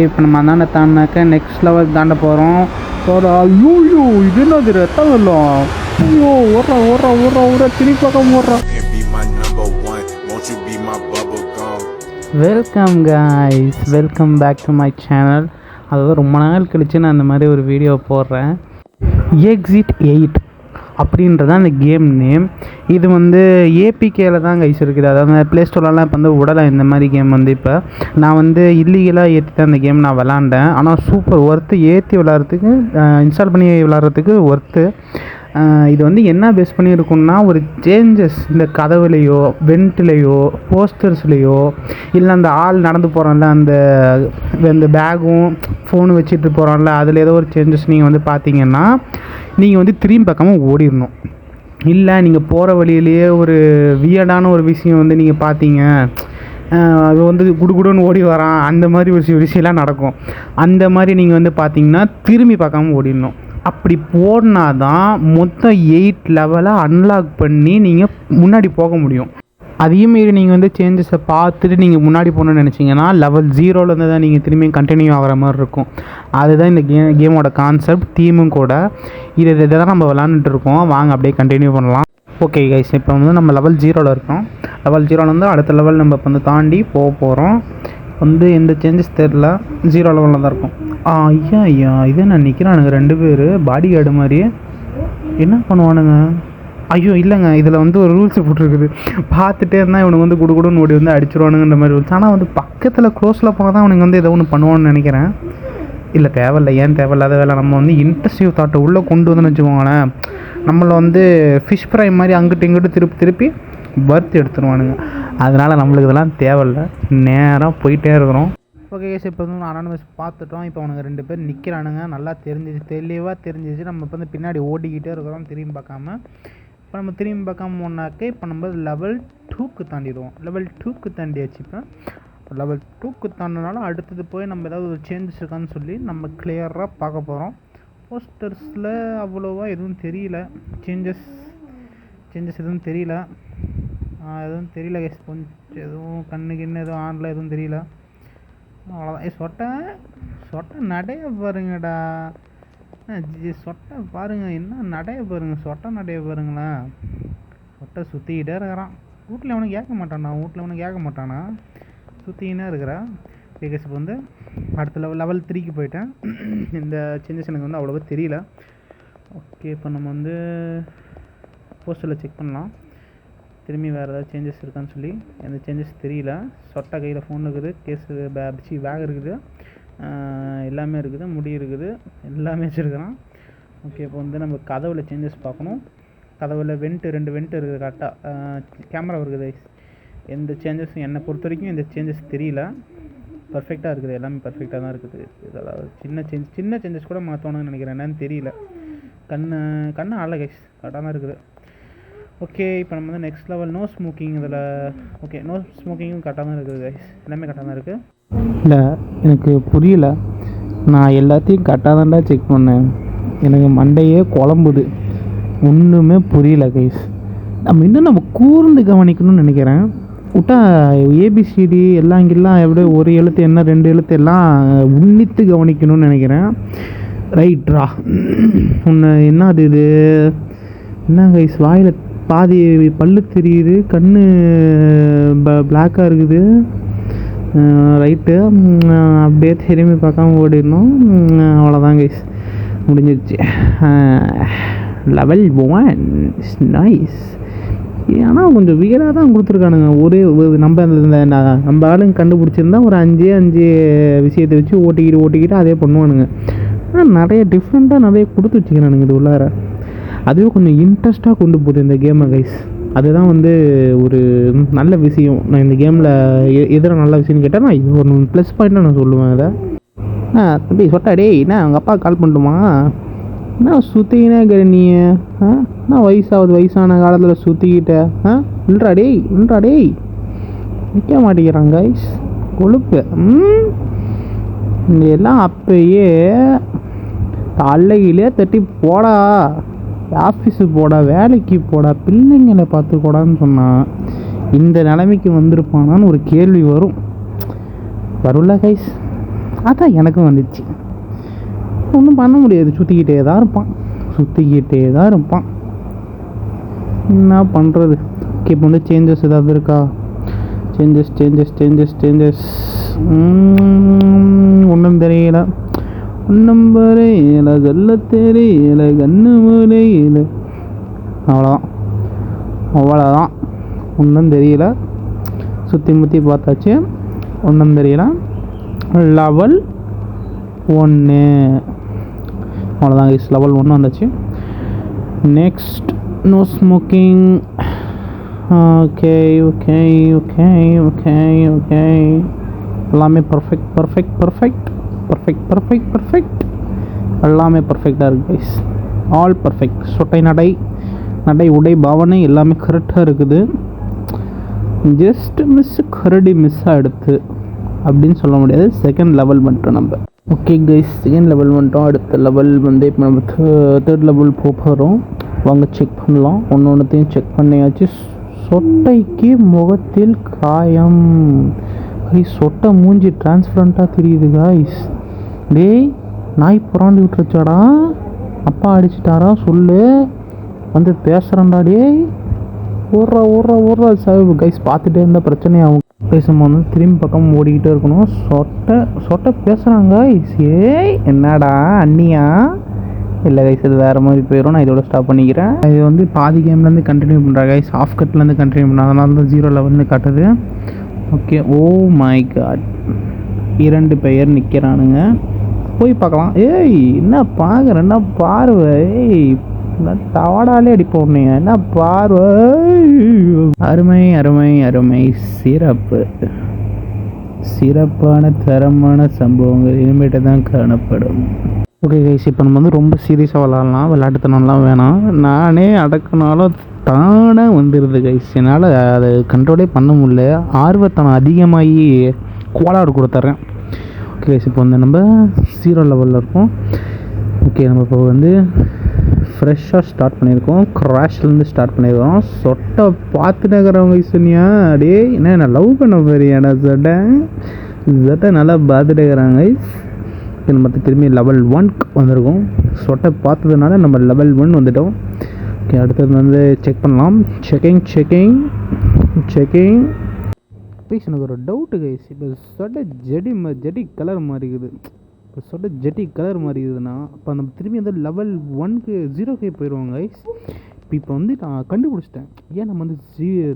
இப்போ நம்ம அந்தாண்ட தாண்டினாக்க நெக்ஸ்ட் லெவல் தாண்ட போகிறோம். ஐயோ இது என்னது ரத்தம் வெள்ளம். ஐயோ ஓடுறா ஓடுறா ஓடுறா ஓடுறா திருப்பி பக்கம் ஓடுறா. Welcome guys, welcome back to my channel. அதாவது ரொம்ப நாள் கழித்து நான் இந்த மாதிரி ஒரு வீடியோ போடுறேன். எக்ஸிட் 8 அப்படின்றது அந்த கேம் நேம். இது வந்து ஏபிகேல தான் கைஸ் இருக்குது. அதாவது ப்ளே ஸ்டோர்லலாம் இப்போ வந்து விடலை இந்த மாதிரி கேம். வந்து இப்போ நான் வந்து இல்லீகலாக ஏற்றி தான் இந்த கேம் நான் விளாண்டேன். ஆனால் சூப்பர் ஒர்த்து, ஏற்றி விளாட்றதுக்கு இன்ஸ்டால் பண்ணி விளாட்றதுக்கு ஒர்த்து. இது வந்து என்ன பேஸ் பண்ணியிருக்குன்னா, ஒரு சேஞ்சஸ் இந்த கதவுலையோ வெண்ட்லேயோ போஸ்டர்ஸ்லேயோ இல்லை அந்த ஆள் நடந்து போகிறான்ல அந்த பேகும் ஃபோனு வச்சுட்டு போகிறான்ல அதில் ஏதோ ஒரு சேஞ்சஸ் நீங்கள் வந்து பார்த்தீங்கன்னா நீங்கள் வந்து திரும்பி பக்கமாக ஓடிடணும். இல்லை நீங்கள் போகிற வழியிலேயே ஒரு வியர்டான ஒரு விஷயம் வந்து நீங்கள் பார்த்தீங்க, அது வந்து குடுகுடுன்னு ஓடி வரான், அந்த மாதிரி ஒரு விஷயம்லாம் நடக்கும். அந்த மாதிரி நீங்கள் வந்து பார்த்தீங்கன்னா திரும்பி பார்க்காம ஓடிடணும். அப்படி போனா தான் மொத்தம் 8 லெவலை அன்லாக் பண்ணி நீங்கள் முன்னாடி போக முடியும். அதையும் மீறி நீங்கள் வந்து சேஞ்சஸை பார்த்துட்டு நீங்கள் முன்னாடி போகணுன்னு நினச்சிங்கன்னா லெவல் 0லேருந்து தான் நீங்கள் திரும்பியும் கண்டினியூ ஆகிற மாதிரி இருக்கும். அதுதான் இந்த கேமோட கான்செப்ட், தீமும் கூட. இதை தான் நம்ம விளாண்டுட்டுருக்கோம். வாங்க அப்படியே கண்டினியூ பண்ணலாம். ஓகே கைஸ், இப்போ வந்து நம்ம லெவல் 0ல் இருக்கோம். லெவல் 0லேருந்து அடுத்த லெவல் நம்ம இப்போ வந்து தாண்டி போக போகிறோம். வந்து எந்த சேஞ்சஸ் தெரில, 0 லெவலில் தான் இருக்கும். ஐயா இதே நான் நிற்கிறானுங்க 2 பேர் பாடி கார்டு மாதிரியே. என்ன பண்ணுவானுங்க? ஐயோ இல்லைங்க, இதில் வந்து ஒரு ரூல்ஸ் போட்டிருக்குது. பார்த்துட்டே இருந்தால் இவனுக்கு வந்து குடுகுடுன்னு ஓடி வந்து அடிச்சிருவானுங்கிற மாதிரி ரூல்ஸ். ஆனால் வந்து பக்கத்தில் க்ளோஸில் போனால் தான் அவனுக்கு வந்து ஏதோ ஒன்று பண்ணுவான்னு நினைக்கிறேன். இல்லை தேவையில்லை, ஏன் தேவையில்லாத வேலை. நம்ம வந்து இன்ட்ரெஸ்டிவ் தாட்டை உள்ளே கொண்டு வந்துன்னு வச்சுக்கோங்களேன், நம்மளை வந்து ஃபிஷ் ஃப்ரை மாதிரி அங்கிட்டு இங்கிட்டு திருப்பி வறுத்து எடுத்துருவானுங்க. அதனால் நம்மளுக்கு இதெல்லாம் தேவையில்லை, நேராக போயிட்டே இருக்கிறோம். ஓகே கேஸ், இப்போ வந்து அனானிமஸ் பார்த்துட்டோம். இப்போ அவனுங்க 2 பேர் நிற்கிறானுங்க, நல்லா தெளிவாக தெரிஞ்சிச்சு. நம்ம இப்போ வந்து பின்னாடி ஓடிக்கிட்டே இருக்கிறோம் திரும்பி பார்க்காம. இப்போ நம்ம திரும்பி பார்க்காம போனாக்கே இப்போ நம்ம லெவல் 2க்கு தாண்டிடுவோம். லெவல் 2க்கு தாண்டியாச்சு. இப்போ லெவல் 2க்கு தாண்டினாலும் அடுத்தது போய் நம்ம ஏதாவது ஒரு சேஞ்சஸ் இருக்கான்னு சொல்லி நம்ம கிளியராக பார்க்க போகிறோம். போஸ்டர்ஸில் அவ்வளோவா எதுவும் தெரியல, சேஞ்சஸ் எதுவும் தெரியல கைஸ். கொஞ்சம் எதுவும் கண்ணுக்கு எதுவும் ஆனில் எதுவும் தெரியல, அவ்வளோதான். சொட்டை நடைய பாருங்கடா, சொட்டை பாருங்கள், என்ன நடைய பாருங்கள், சொட்டை நடைய பாருங்களேன். சொட்டை சுற்றிக்கிட்டே இருக்கிறான். வீட்டில் அவனுக்கு கேட்க மாட்டானா, சுற்றிக்கினே இருக்கிறான். கேஸ் இப்போ வந்து அடுத்த லெவல் 3க்கு போயிட்டேன். இந்த சேஞ்சஸ் எனக்கு வந்து அவ்வளோவா தெரியல. ஓகே, இப்போ நம்ம வந்து போஸ்டரில் செக் பண்ணலாம் திரும்பி வேறு ஏதாவது சேஞ்சஸ் இருக்கான்னு சொல்லி. எந்த சேஞ்சஸ் தெரியல. சொட்டை கையில் ஃபோன் இருக்குது, பேக் இருக்குது, எல்லாமே இருக்குது, முடி இருக்குது, எல்லாமே வச்சுருக்கிறான். ஓகே, இப்போ வந்து நம்ம கதவில் சேஞ்சஸ் பார்க்கணும். கதவில் 2 வெண்ட்டு இருக்குது, கரெக்டாக கேமரா இருக்குது. எந்த சேஞ்சஸும் என்னை பொறுத்த வரைக்கும் எந்த சேஞ்சஸ் தெரியல, பர்ஃபெக்டாக இருக்குது, எல்லாமே பர்ஃபெக்டாக தான் இருக்குது. இதெல்லாம் சின்ன சேஞ்சஸ் கூட மாற்றணும்னு நினைக்கிறேன், என்னன்னு தெரியல. கண்ணு ஆள கைஸ் கரெக்டாக தான் இருக்குது. ஓகே, இப்போ நம்ம வந்து நெக்ஸ்ட் லெவல் நோ ஸ்மோக்கிங். இதில் ஓகே, நோ ஸ்மோக்கிங்கும் கரெக்டாக தான் இருக்குது கைஸ், எல்லாமே கரெக்டாக தான் இருக்குது. இல்லை எனக்கு புரியல, நான் எல்லாத்தையும் கரெக்டாக தான்டா செக் பண்ணேன், எனக்கு மண்டையே குழம்புது, ஒன்றுமே புரியல கைஸ். நம்ம கூர்ந்து கவனிக்கணும்னு நினைக்கிறேன். விட்டா ஏபிசிடி எல்லாம் இங்கெல்லாம் எப்படியோ ஒரு எழுத்து என்ன 2 எழுத்து எல்லாம் உன்னித்து கவனிக்கணும்னு நினைக்கிறேன். ரைட்ரா ஒன்று என்ன அது, இது என்ன கைஸ், வாயில் பாதி பல்லு தெரியுது, கண்ணு பிளாக்காக இருக்குது. ரைட்டு, அப்படியே திரும்பி பார்க்காம ஓடிடணும். அவ்வளோதான் கைஸ், முடிஞ்சிருச்சு. Level 1 is nice. ஆனால் கொஞ்சம் வியராக தான் கொடுத்துருக்கானுங்க. நம்ம ஆளுங்க கண்டுபிடிச்சிருந்தா ஒரு 5 விஷயத்தை வச்சு ஓட்டிக்கிட்டு அதே பண்ணுவானுங்க. ஆனால் நிறைய டிஃப்ரெண்ட்டாக நிறைய கொடுத்து வச்சுக்கிறானுங்க இது உள்ளார. அதுவே கொஞ்சம் இன்ட்ரெஸ்ட்டாக கொண்டு போகுது இந்த கேமை கைஸ். அதுதான் வந்து ஒரு நல்ல விஷயம். நான் இந்த கேமில் எதிராக நல்ல விஷயம்னு கேட்டால் நான் இது ஒரு ப்ளஸ் பாயிண்ட்டாக நான் சொல்லுவேன். அதை தம்பி சொட்டா டேய், என்ன அவங்க அப்பா கால் பண்ணட்டுமா, என்ன சுற்றிக்கினே இருக்கிற நீ, என்ன வயசான காலத்தில் சுற்றிக்கிட்ட, இல்லைடா டேய் நிற்க மாட்டேங்கிறாங்க கைஸ், கொழுப்பு. இங்கே எல்லாம் அப்பயே தலையிலே தட்டி போடா, ஆஃபீஸுக்கு போடா, வேலைக்கு போடா, பிள்ளைங்களை பார்த்துக்கூடான்னு சொன்னால் இந்த நிலைமைக்கு வந்திருப்பானான்னு ஒரு கேள்வி வரும்ல கைஸ். அதான் எனக்கும் வந்துச்சு. ஒன்றும் பண்ண முடியாது, சுற்றிக்கிட்டே தான் இருப்பான். என்ன பண்ணுறது? இப்போ வந்து சேஞ்சஸ் ஏதாவது இருக்கா? சேஞ்சஸ் ஒன்றும் தெரியல, சொல்ல தெரியல, கண்ணு முறையில். அவ்வளோதான், ஒன்றும் தெரியல. சுற்றி முற்றி பார்த்தாச்சு, ஒன்றும் தெரியல. லெவல் 1 அவ்வளோதான் கைஸ், லெவல் 1 வந்தாச்சு. Next no smoking. ஓகே எல்லாமே பர்ஃபெக்ட். எல்லாமே பர்ஃபெக்டாக இருக்குது கைஸ், ஆல் பர்ஃபெக்ட். சொட்டை நடை உடை பாவனை எல்லாமே கரெக்டாக இருக்குது. ஜஸ்ட் கரடி மிஸ் ஆகிடுது அப்படின்னு சொல்ல முடியாது. செகண்ட் லெவல் வந்துட்டோம் நம்ம. ஓகே கைஸ், செகண்ட் லெவல் வந்துட்டோம். அடுத்த லெவல் வந்து இப்போ நம்ம தேர்ட் லெவல் போகிறோம். வாங்க செக் பண்ணலாம். ஒன்றொன்றுத்தையும் செக் பண்ணியாச்சு. சொட்டைக்கு முகத்தில் காயம் கைஸ். சொட்டை மூஞ்சி டிரான்ஸ்பரண்ட்டாக தெரியுது கைஸ். டேய், நாய் புறாண்டு விட்டுருச்சாடா? அப்பா அடிச்சிட்டாரா? சொல்லு, வந்து பேசுகிறேன்டா. டேய், ஓடுறா சார் கைஸ். பார்த்துட்டே இருந்தால் பிரச்சனையாகும். பேசும்போது வந்து திரும்பி பக்கம் ஓடிக்கிட்டே இருக்கணும். சொட்டை பேசுகிறாங்க கைஸ். ஏய், என்னடா அண்ணியா? இல்லை கைஸ், இது வேறு மாதிரி போயிடும். நான் இதோட ஸ்டாப் பண்ணிக்கிறேன். இது வந்து பாதி கேம்லேருந்து கண்டினியூ பண்ணுறேன் கைஸ். ஆஃப் கட்லேருந்து கண்டினியூ பண்ணுறேன், அதனால தான் 0 லெவல்னு காட்டுது. ஓகே, ஓ மை காட், 2 பேர் நிற்கிறானுங்க. போய் பார்க்கலாம். ஏய், என்ன பார்க்குறேன்? என்ன பார்வை? ஏய், தவடாலே அடிப்போம். என்ன பார்வை? அருமை. சிறப்பான தரமான சம்பவங்கள் இனிமேட்டு தான் காணப்படும். ஓகே கைஸ், இப்போ நம்ம வந்து ரொம்ப சீரியஸாக விளாட்லாம். விளையாட்டுத்தனம்லாம் வேணாம். நானே அடக்குனாலும் தானாக வந்துடுது கைஸ். என்னால் அதை கண்ட்ரோலே பண்ண முடியல. ஆர்வத்தனம் அதிகமாகி கோளாறு கொடுத்துட்றேன். ஓகே கைஸ், இப்போ வந்து நம்ம 0 லெவலில் இருக்கோம். ஓகே, நம்ம இப்போ வந்து ஃப்ரெஷ்ஷாக ஸ்டார்ட் பண்ணியிருக்கோம். க்ராஷ்லேருந்து ஸ்டார்ட் பண்ணியிருக்கோம். சொட்டை பார்த்துட்டு இருக்கிறவங்க சொன்னியா? டே, என்ன லவ் பண்ண போறியாடா? சொட்டை நல்லா பார்த்துட்டு இருக்கிறாங்க. நம்ம திரும்பி லெவல் 1 வந்திருக்கோம். சொட்டை பார்த்ததுனால நம்ம லெவல் 1 வந்துவிட்டோம். ஓகே, அடுத்தது வந்து செக் பண்ணலாம். Checking please. எனக்கு ஒரு டவுட்டு கைஸ். இப்போ சொட்டை ஜெடி கலர் மாதிரி இருக்குது. இப்போ சொட்டை ஜெட்டி கலர் மாதிரி இருக்குதுன்னா இப்போ நம்ம திரும்பி வந்து லெவல் 1க்கு 0க்கு போயிடுவோம் கைஸ். இப்போ வந்து நான் கண்டுபிடிச்சிட்டேன் ஏன் நம்ம வந்து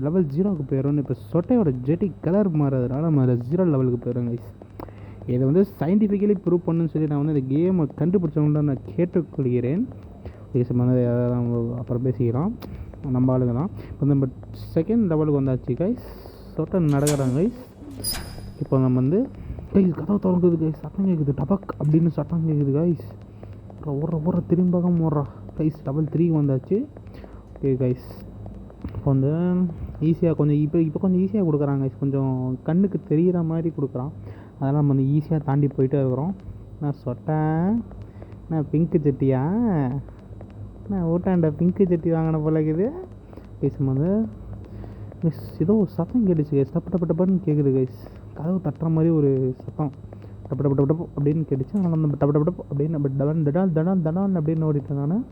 லெவல் 0க்கு போயிடுறோன்னு. இப்போ சொட்டையோட ஜெட்டி கலர் மாறதுனால நம்ம 0 லெவலுக்கு போயிடுறோம் கைஸ். இதை வந்து சயின்டிஃபிக்கலி ப்ரூவ் பண்ணுன்னு சொல்லி நான் வந்து இந்த கேமை கண்டுபிடிச்சவங்கள்ட்ட நான் கேட்டுக்கொள்கிறேன். வந்து நம்ம அப்புறம் பேசிக்கலாம், நம்ம ஆளுங்க தான். இப்போ நம்ம செகண்ட் லெவலுக்கு வந்தாச்சு கைஸ். சொட்டை நடக்கிறாங்க கைஸ். இப்போ நம்ம வந்து கைஸ் கதவை திறக்குது கைஸ். சட்டம் கேட்குது, டபக் அப்படின்னு சட்டம் கேட்குது கைஸ். ஓடுற திரும்பகம் ஓடுறா கைஸ். லெவல் 3க்கு வந்தாச்சு. ஓகே கைஸ், இப்போ வந்து ஈஸியாக கொஞ்சம் இப்போ கொஞ்சம் ஈஸியாக கொடுக்குறாங்க கைஸ். கொஞ்சம் கண்ணுக்கு தெரிகிற மாதிரி கொடுக்குறான். அதெல்லாம் நம்ம வந்து ஈஸியாக தாண்டி போயிட்டே இருக்கிறோம். நான் சொட்டேன், நான் பிங்க்கு சட்டியா? நான் ஓட்டாண்ட பிங்க்கு சட்டி வாங்கின போல இருக்குது கைஸ். நம்ம வந்து மிஸ் ஏதோ ஒரு சத்தம் கேட்டுச்சு கைஸ். டப்புன்னு கேட்குது கைஸ். கதவு தட்டுற மாதிரி ஒரு சத்தம் டப்பு அப்படின்னு கேட்டுச்சு. அதனால் நம்ம டப்பு அப்படின்னு நம்ம தடான் அப்படின்னு ஓடிட்டேன் நான்.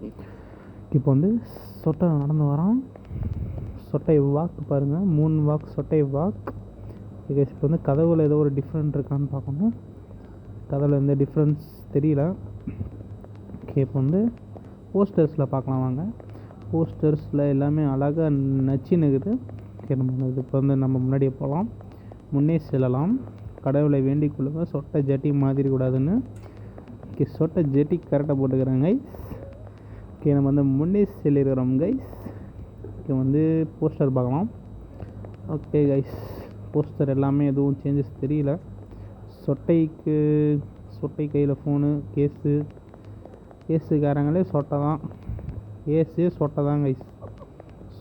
இப்போ வந்து சொட்டை நடந்து வரான். சொட்டை வாக்கு பாருங்கள், 3 வாக்கு சொட்டை வாக். கைஸ், இப்போ வந்து கதவுல ஏதோ ஒரு டிஃப்ரெண்ட் இருக்கான்னு பார்க்கணும். கதவுல எந்த டிஃப்ரென்ஸ் தெரியல. ஓகே, இப்போ வந்து போஸ்டர்ஸில் பார்க்கலாம் வாங்க. போஸ்டர்ஸில் எல்லாமே அழகாக நச்சுன்னுக்குது. ஓகே, நம்ம இப்போ வந்து நம்ம முன்னாடியே போகலாம், முன்னே செல்லலாம். கடவுளை வேண்டிக் கொள்ளுங்க சொட்டை ஜட்டி மாதிரி கூடாதுன்னு. ஓகே, சொட்டை ஜட்டி கரெக்டாக போட்டுக்கிறேன் கைஸ். ஓகே, நம்ம வந்து முன்னே செல்லிருக்கிறோம் கைஸ். ஓகே, வந்து போஸ்டர் பார்க்கலாம். ஓகே கைஸ், போஸ்டர் எல்லாமே எதுவும் சேஞ்சஸ் தெரியல. சொட்டை கையில் ஃபோனு, கேஸுக்காரங்களே சொட்டை தான். சொட்டை தான் கைஸ்.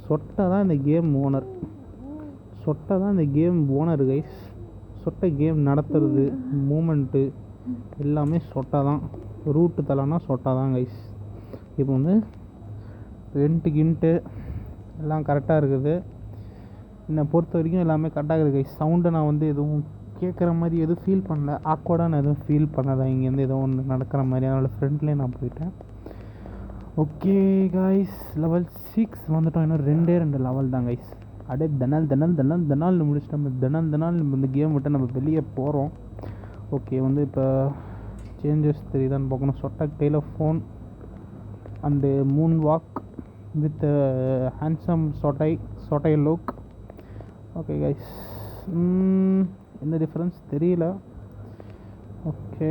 சொட்டை தான் இந்த கேம் ஓனர் கைஸ். சொட்டை கேம் நடத்துறது, மூமெண்ட்டு எல்லாமே சொட்டை தான். ரூட்டு தலைனா சொட்டை தான் கைஸ். இப்போ வந்து கிண்ட்டு எல்லாம் கரெக்டாக இருக்குது. என்னை பொறுத்த வரைக்கும் எல்லாமே கரெக்டாக இருக்குது கைஸ். சவுண்டை நான் வந்து எதுவும் கேட்குற மாதிரி எதுவும் ஃபீல் பண்ணல, ஆக்வர்டாக நான் எதுவும் ஃபீல் பண்ணலை. இங்கேருந்து ஏதோ ஒன்று நடக்கிற மாதிரி, அதனால் ஃப்ரெண்ட்லேயே நான் போயிட்டேன். ஓகே கைஸ், லெவல் 6 வந்துட்டோம். இன்னும் 2 லெவல் தான் கைஸ். அப்படியே தினால் முடிச்சுட்டு நம்ம தினால் இந்த கேம் விட்டு நம்ம வெளியே போகிறோம். ஓகே, வந்து இப்போ சேஞ்சஸ் தெரியுதான்னு பார்க்கணும். சொட்டக் tailor phone and moon walk with handsome சொட்டை லுக். ஓகே கைஸ், எந்த டிஃப்ரென்ஸ் தெரியல. ஓகே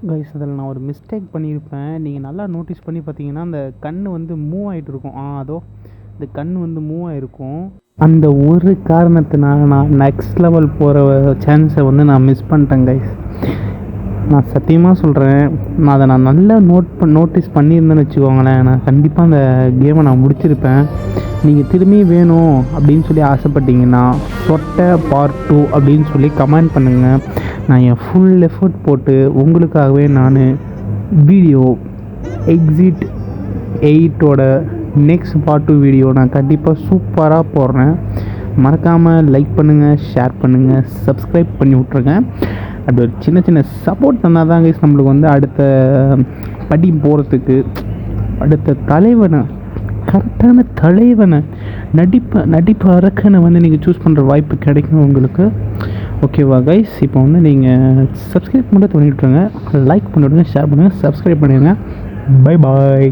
கைஸ், அதில் நான் ஒரு மிஸ்டேக் பண்ணியிருப்பேன். நீங்கள் நல்லா நோட்டீஸ் பண்ணி பார்த்தீங்கன்னா அந்த கண் வந்து மூவ் ஆகிட்டு இருக்கும். அதோ இந்த கண் வந்து மூவ் ஆகிருக்கும். அந்த ஒரு காரணத்தினால நான் நெக்ஸ்ட் லெவல் போகிற சான்ஸை வந்து நான் மிஸ் பண்ணிட்டேன் கைஸ். நான் சத்தியமாக சொல்கிறேன், நான் அதை நல்லா நோட்டீஸ் பண்ணியிருந்தேன்னு வச்சுக்கோங்களேன், நான் கண்டிப்பாக அந்த கேமை நான் முடிச்சிருப்பேன். நீங்கள் திரும்பி வேணும் அப்படின்னு சொல்லி ஆசைப்பட்டீங்கன்னா சொட்டை பார்ட் 2 அப்படின்னு சொல்லி கமெண்ட் பண்ணுங்கள். நான் என் ஃபுல் எஃபர்ட் போட்டு உங்களுக்காகவே நான் வீடியோ எக்ஸிட் 8ஓட நெக்ஸ்ட் பார்ட் 2 வீடியோ நான் கண்டிப்பாக சூப்பராக போடுறேன். மறக்காமல் லைக் பண்ணுங்கள், ஷேர் பண்ணுங்கள், சப்ஸ்கிரைப் பண்ணி விட்ருங்க. அப்படி ஒரு சின்ன சப்போர்ட் தந்தால் தான் கைஸ் நம்மளுக்கு வந்து அடுத்த படி போகிறதுக்கு, அடுத்த கரெக்டான தலைவனை நடிப்பு அரக்கனை வந்து நீங்கள் சூஸ் பண்ணுற வாய்ப்பு கிடைக்கும் உங்களுக்கு. ஓகேவா கைஸ், இப்போ வந்து நீங்கள் சப்ஸ்கிரைப் மட்டும் பண்ணிவிட்ருங்க, லைக் பண்ணிவிடுங்க, ஷேர் பண்ணுங்கள், சப்ஸ்கிரைப் பண்ணிடுங்க. Bye bye.